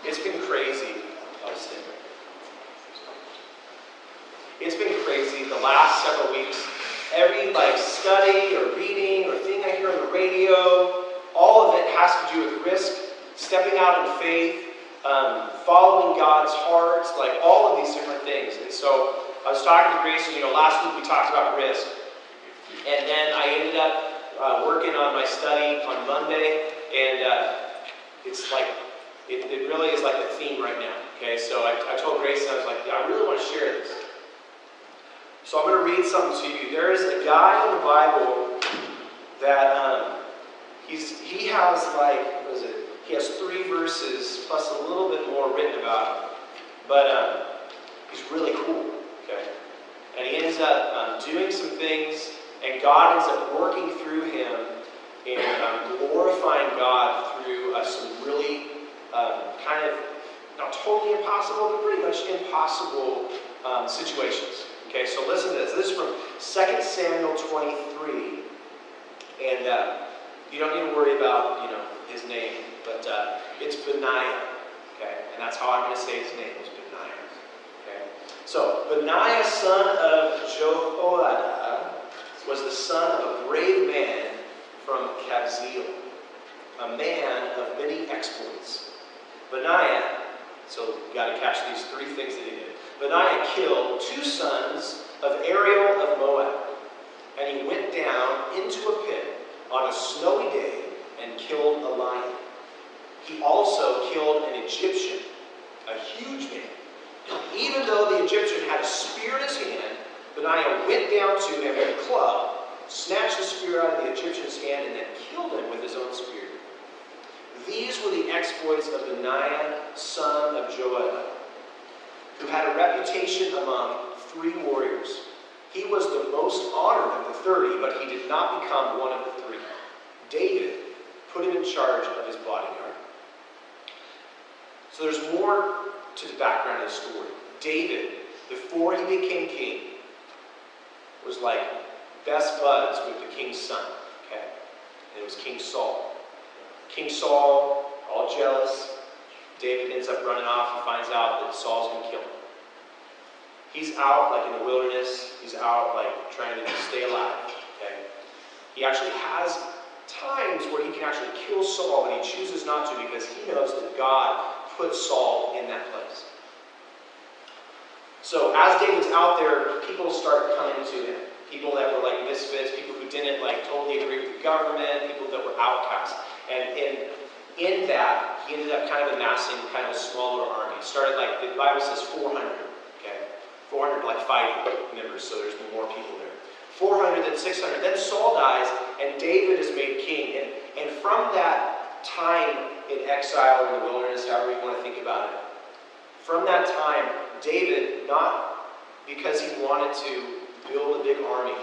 It's been crazy. It's been crazy the last several weeks. Every study or reading or thing I hear on the radio, all of it has to do with risk, stepping out in faith, following God's heart, all of these different things. And so I was talking to Grace, and last week we talked about risk. And then I ended up working on my study on Monday, and it's it really is like a theme right now. Okay, so I told Grace, I was like, yeah, I really want to share this. So I'm going to read something to you. There is a guy in the Bible that he has he has 3 verses plus a little bit more written about him. But he's really cool. Okay, and he ends up doing some things, and God ends up working through him and glorifying God through some really kind of not totally impossible, but pretty much impossible situations. Okay, so listen to this. This is from 2 Samuel 23. And you don't need to worry about, his name, but it's Benaiah. Okay, and that's how I'm going to say his name, is Benaiah. Okay, so Benaiah, son of Jehoiada, was the son of a brave man from Kabzeel, a man of many exploits. Benaiah, so you got to catch these 3 things that he did. Benaiah killed 2 sons of Ariel of Moab, and he went down into a pit on a snowy day and killed a lion. He also killed an Egyptian, a huge man. Even though the Egyptian had a spear in his hand, Benaiah went down to him with a club, snatched the spear out of the Egyptian's hand, and then killed him with his own spear. These were the exploits of Benaiah, son of Jehoiada, who had a reputation among 3 warriors. He was the most honored of the 30, but he did not become one of the 3. David put him in charge of his bodyguard. So there's more to the background of the story. David, before he became king, was best buds with the king's son. Okay? And it was King Saul. King Saul, all jealous. David ends up running off and finds out that Saul's going to kill him. He's out in the wilderness. He's out trying to stay alive. Okay? He actually has times where he can actually kill Saul, but he chooses not to because he knows that God put Saul in that place. So as David's out there, people start coming to him. People that were misfits, people who didn't totally agree with the government, people that were outcasts. And in that, he ended up kind of amassing kind of a small little army. Started the Bible says 400, okay? 400 fighting members, so there's more people there. 400, then 600. Then Saul dies, and David is made king. And from that time in exile or in the wilderness, however you want to think about it, from that time, David, not because he wanted to build a big army,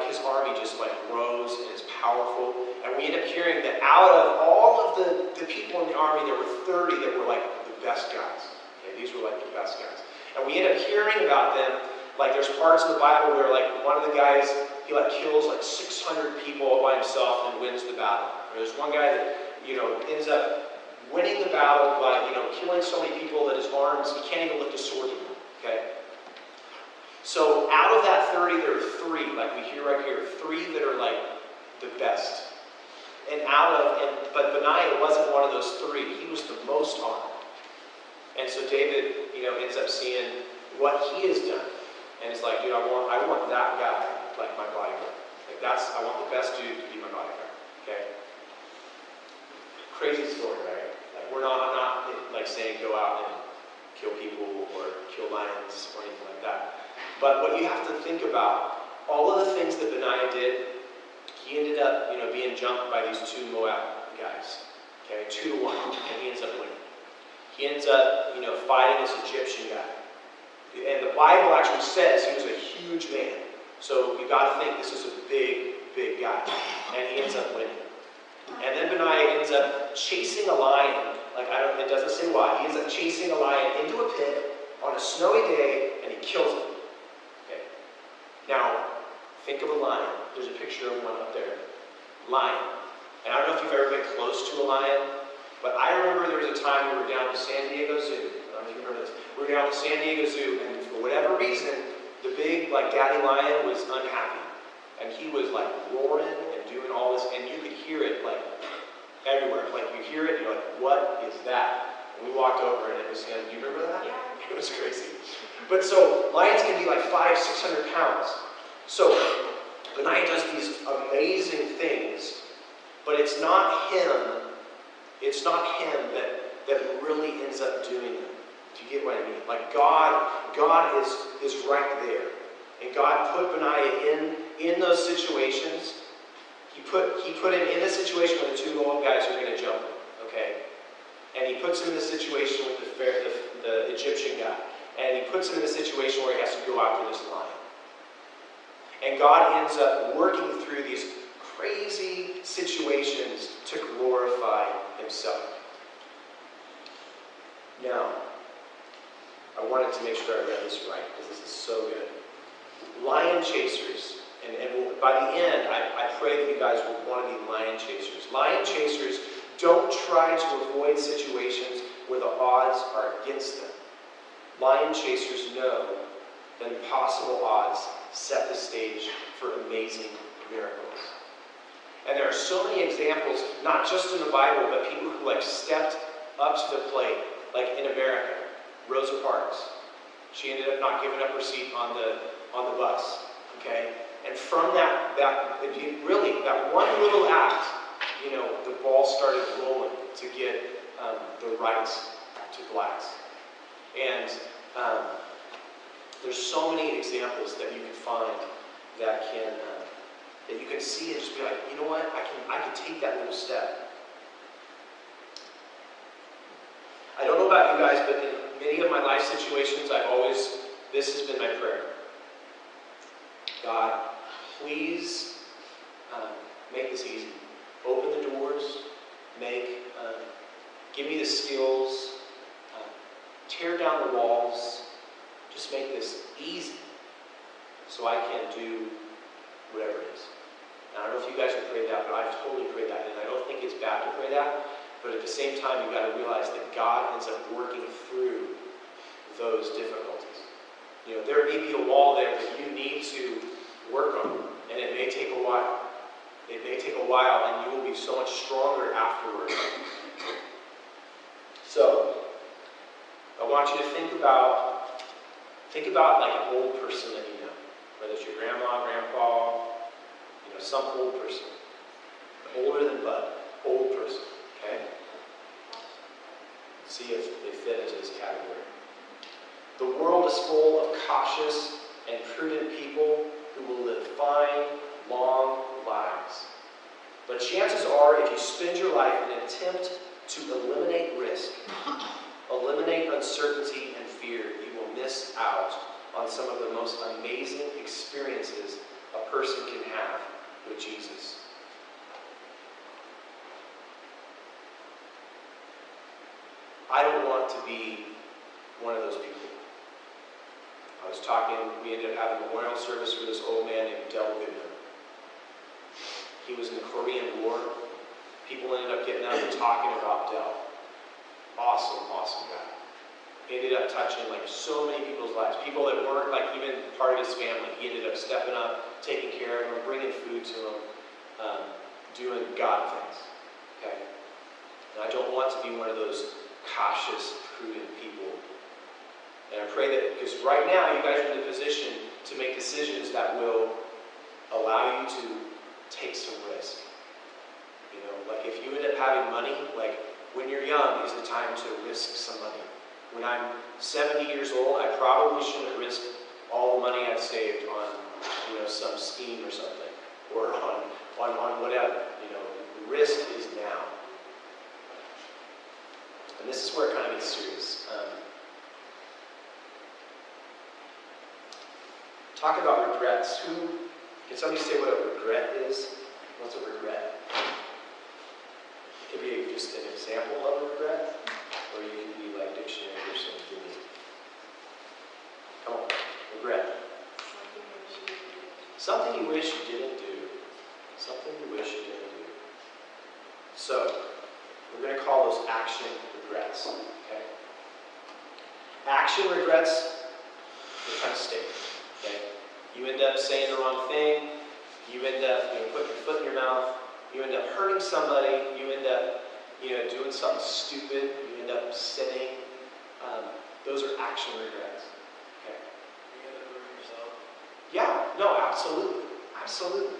his army just rose and is powerful. And we end up hearing that out of all of the people in the army, there were 30 that were the best guys. Okay, these were the best guys. And we end up hearing about them. There's parts of the Bible where one of the guys, he kills 600 people all by himself and wins the battle. Or there's one guy that, ends up winning the battle by, killing so many people that his arms, he can't even lift a sword anymore. Okay? So out of that 30, there are 3, we hear right here, 3 that are the best. But Benaiah wasn't one of those 3. He was the most honored. And so David, ends up seeing what he has done. And it's dude, I want that guy my bodyguard. I want the best dude to be my bodyguard. Okay? Crazy story, right? I'm not saying go out and kill people or kill lions or anything like that. But what you have to think about, all of the things that Benaiah did, he ended up, being jumped by these 2 Moab guys. Okay, 2-1, and he ends up winning. He ends up, fighting this Egyptian guy. And the Bible actually says he was a huge man. So you got to think this is a big, big guy. And he ends up winning. And then Benaiah ends up chasing a lion. It doesn't say why. He ends up chasing a lion into a pit on a snowy day, and he kills it. Okay. Now, think of a lion. There's a picture of one up there. Lion. And I don't know if you've ever been close to a lion, but I remember there was a time time we were down at the San Diego Zoo. I don't know if you remember this. We were down at the San Diego Zoo, and for whatever reason, the big, daddy lion was unhappy. And he was, roaring and doing all this, and you could hear it, everywhere. You hear it, and you're like, what is that? And we walked over, and it was him. Do you remember that? Yeah. It was crazy. But so, lions can be 500-600 pounds. So, Benaiah does these amazing things, but it's not him that really ends up doing them. Do you get what I mean? God is right there. And God put Benaiah in those situations. He put him in a situation where the two Moab guys are going to jump him. Okay? And he puts him in the situation with the Egyptian guy. And he puts him in a situation where he has to go after this lion. And God ends up working through these crazy situations to glorify himself. Now, I wanted to make sure I read this right, because this is so good. Lion chasers, and by the end, I pray that you guys will want to be lion chasers. Lion chasers don't try to avoid situations where the odds are against them. Lion chasers know that impossible odds set the stage for amazing miracles. And there are so many examples, not just in the Bible, but people who stepped up to the plate, in America. Rosa Parks. She ended up not giving up her seat on the bus. Okay? And from that one little act, the ball started rolling to get the rights to blacks. And there's so many examples that you can find that you can see and just be like, you know what, I can take that little step. I don't know about you guys, but in many of my life situations, this has been my prayer. God, please make this easy. Open the doors, give me the skills, tear down the walls, just make this easy so I can do whatever it is. Now, I don't know if you guys have prayed that, but I've totally prayed that, and I don't think it's bad to pray that, but at the same time, you've got to realize that God ends up working through those difficulties. There may be a wall there that you need to work on, and it may take a while. It may take a while, and you will be so much stronger afterwards. So, I want you to think about an old person that you know, whether it's your grandma, grandpa, some old person, older than Bud, old person. Okay? See if they fit into this category. The world is full of cautious and prudent people who will live fine, long lives. But chances are, if you spend your life in an attempt to eliminate risk, eliminate uncertainty and fear, you will miss out on some of the most amazing experiences a person can have with Jesus. I don't want to be one of those people. We ended up having a memorial service for this old man named Del Goodman. He was in the Korean War. People ended up getting up and talking about Del. Awesome, awesome guy. He ended up touching so many people's lives. People that weren't even part of his family. He ended up stepping up, taking care of them, bringing food to them, doing God things. Okay? And I don't want to be one of those cautious, prudent people. And I pray that, because right now you guys are in the position to make decisions that will allow you to take some risk. If you end up having money, when you're young is the time to risk some money. When I'm 70 years old, I probably shouldn't risk all the money I've saved on, some scheme or something, or on whatever. The risk is now. And this is where it kind of gets serious. Talk about regrets. Can somebody say what a regret is? What's a regret? It could be just an example of a regret, or you can be like dictionary or something. Come on, regret. Something you wish you didn't do. Something you wish you didn't do. So, we're going to call those action regrets. regrets. Okay? Action regrets, they kind of stay. Okay? You end up saying the wrong thing. You end up putting your foot in your mouth. You end up hurting somebody. You end up doing something stupid. You end up sinning. Those are action regrets. Okay? You end up hurting yourself. Yeah. No. Absolutely. Absolutely.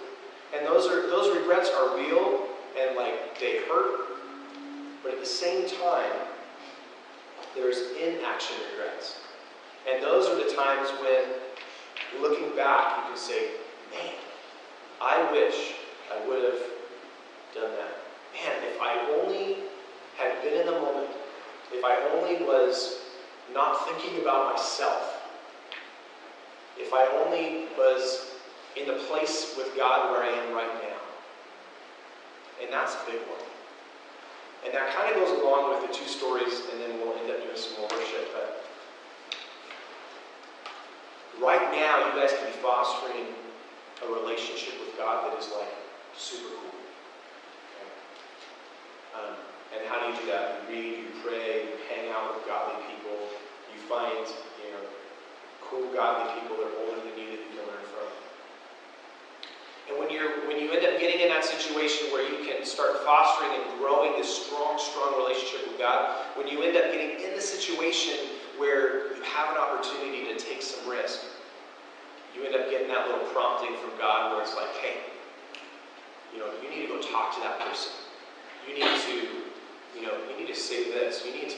And those regrets are real and they hurt. But at the same time, there's inaction regrets. And those are the times when, looking back, you can say, man, I wish I would have done that. Man, if I only had been in the moment, if I only was not thinking about myself, if I only was in the place with God where I am right now. And that's a big one. And that kind of goes along with the two stories, and then we'll end up doing some more worship. But right now, you guys can be fostering a relationship with God that is super cool. Okay? And how do you do that? You read, you pray, you hang out with godly people, you find cool godly people that are older than you that you can learn from. And when you end up getting in that situation where you can start fostering and growing this strong relationship with God, when you end up getting in the situation where you have an opportunity to take some risk, you end up getting that little prompting from God where it's like, hey, you need to go talk to that person. You need to say this. You need to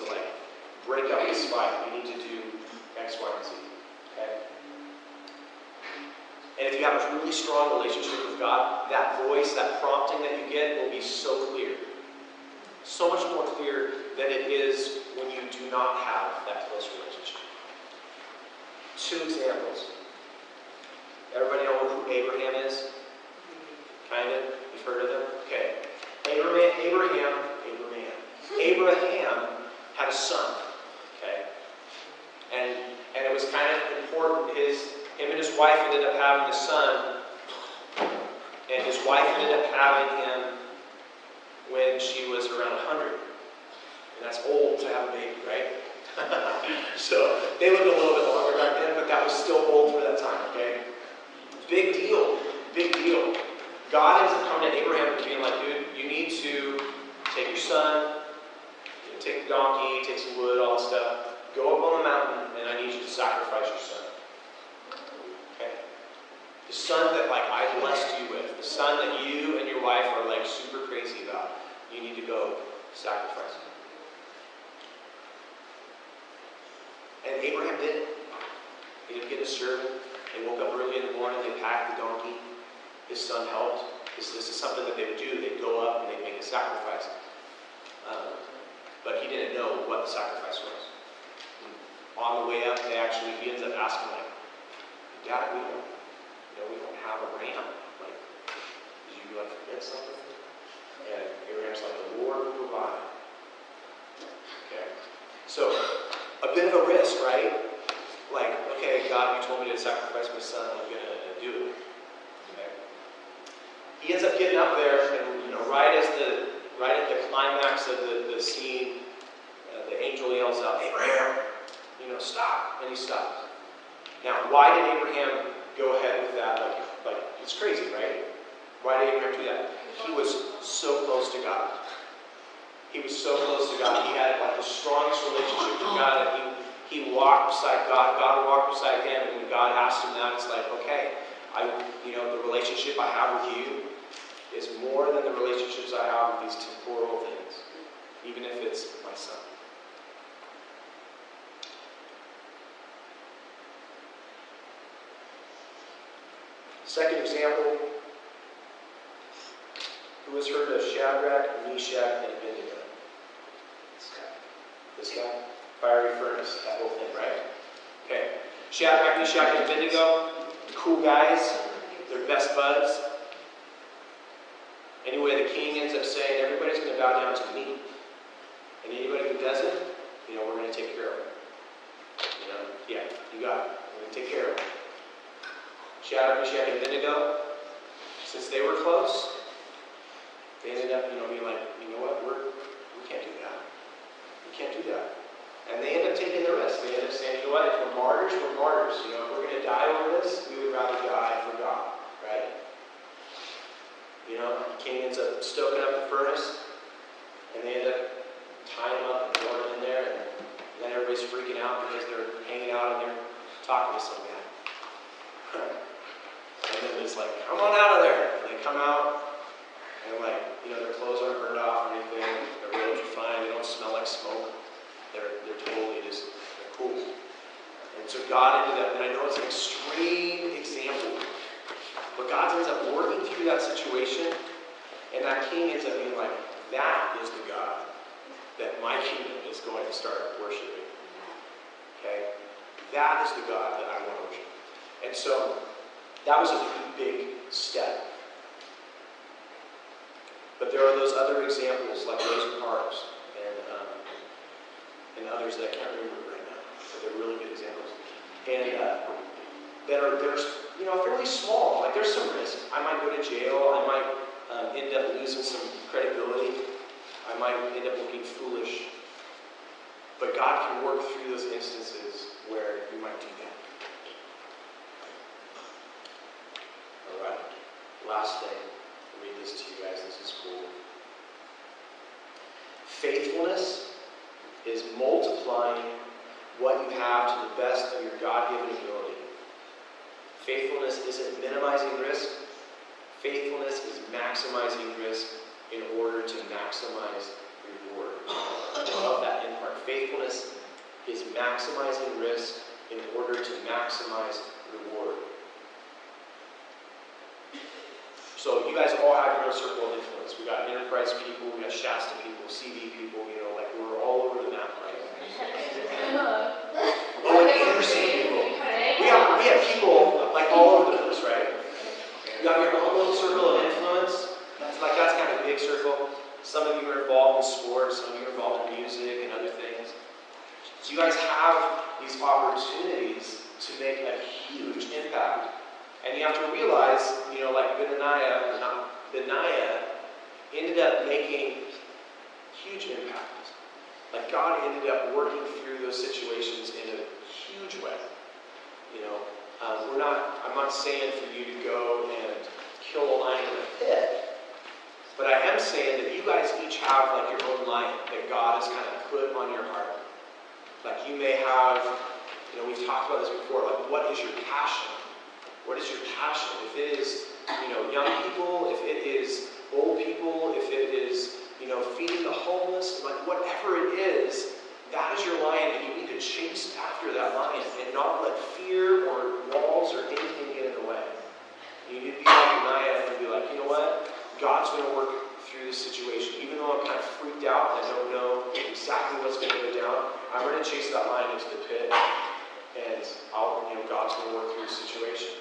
break up this fight. You need to do X, Y, and Z. Okay? And if you have a really strong relationship with God, that voice, that prompting that you get will be so clear. So much more clear than it is when you do not have that close relationship. Two examples. Everybody know who Abraham is? Kind of? You've heard of him? Okay. Abraham had a son. Okay? And it was kind of important. Him and his wife ended up having a son, and his wife ended up having him when she was around 100. And that's old to have a baby, right? So they lived a little bit longer back then, but that was still old for that time, okay? Big deal. Big deal. God ends up coming to Abraham and being like, dude, you need to take your son, take the donkey, take some wood, all that stuff, go up on the mountain, and I need you to sacrifice your son. The son that I blessed you with, the son that you and your wife are super crazy about, you need to go sacrifice him. And Abraham did it. He didn't get a servant. They woke up early in the morning, they packed the donkey. His son helped. This is something that they would do. They'd go up and they'd make a sacrifice. But he didn't know what the sacrifice was. On the way up, he ends up asking Dad, we don't have a ram. Did you forget something? And Abraham's like, the Lord will provide. Okay. So, a bit of a risk, right? Okay, God, you told me to sacrifice my son, I'm going to do it. Okay. He ends up getting up there, and right at the climax of the scene, the angel yells out, Abraham, stop. And he stops. Now, why did Abraham go ahead with that? It's crazy, right? Why did Abraham do that? He was so close to God. He was so close to God. He had the strongest relationship with God, and he walked beside God. God walked beside him, and when God asked him that, it's okay, the relationship I have with you is more than the relationships I have with these temporal things, even if it's my son. Second example, who has heard of Shadrach, Meshach, and Abednego? This guy? Fiery furnace, that whole thing, right? Okay. Shadrach, Meshach, and Abednego, cool guys, they're best buds. Anyway, the king ends up saying, everybody's going to bow down to me. And anybody who doesn't, we're going to take care of them. Yeah, you got it. We're going to take care of them. Shadrach, Meshach, and Abednego, since they were close, they ended up, being like, you know what, we can't do that. We can't do that. And they end up taking the risk. They end up saying, you know what, if we're martyrs, we're martyrs. You know, if we're going to die over this, we would rather die for God, right? You know, the king ends up stoking up the furnace, and they end up tying him up and throwing him in there, and then everybody's freaking out because they're hanging out and they're talking to some guy. And then it's like, come on out of there. And they come out, and like, you know, their clothes aren't burned off or anything. Their robes are fine. They don't smell like smoke. They're totally just, they're cool. And so God ended up, and I know it's an extreme example, but God ends up working through that situation, and that king ends up being like, that is the God that my kingdom is going to start worshiping. Okay? That is the God that I want to worship. And so, that was a pretty big step. But there are those other examples, like Rosa Parks and others that I can't remember right now, but they're really good examples. And that are you know, fairly small. Like there's some risk. I might go to jail. I might end up losing some credibility. I might end up looking foolish. But God can work through those instances where you might do that. All right. Last thing. I'll read this to you guys. This is cool. Faithfulness is multiplying what you have to the best of your God-given ability. Faithfulness isn't minimizing risk. Faithfulness is maximizing risk in order to maximize reward. I love that in part. Faithfulness is maximizing risk in order to maximize reward. So you guys all have your own circle of influence. We got enterprise people, we got Shasta people, CV people, you know, like we're all over the map, right? Oh, and Anderson people. We have people like all over the place, right? You have your own little circle of influence. That's kind of a big circle. Some of you are involved in sports, some of you are involved in music and other things. So you guys have these opportunities to make a huge impact. And you have to realize, you know, like Benaiah ended up making huge impact. Like God ended up working through those situations in a huge way. You know, I'm not saying for you to go and kill a lion in a pit, but I am saying that you guys each have like your own lion that God has kind of put on your heart. Like you may have, you know, we've talked about this before, like what is your passion? What is your passion? If it is, you know, young people, if it is old people, if it is, you know, feeding the homeless, like whatever it is, that is your lion, and you need to chase after that lion and not let fear or walls or anything get in the way. You need to be like Benaiah and be like, you know what? God's going to work through this situation. Even though I'm kind of freaked out and I don't know exactly what's going to go down, I'm going to chase that lion into the pit, and God's going to work through the situation.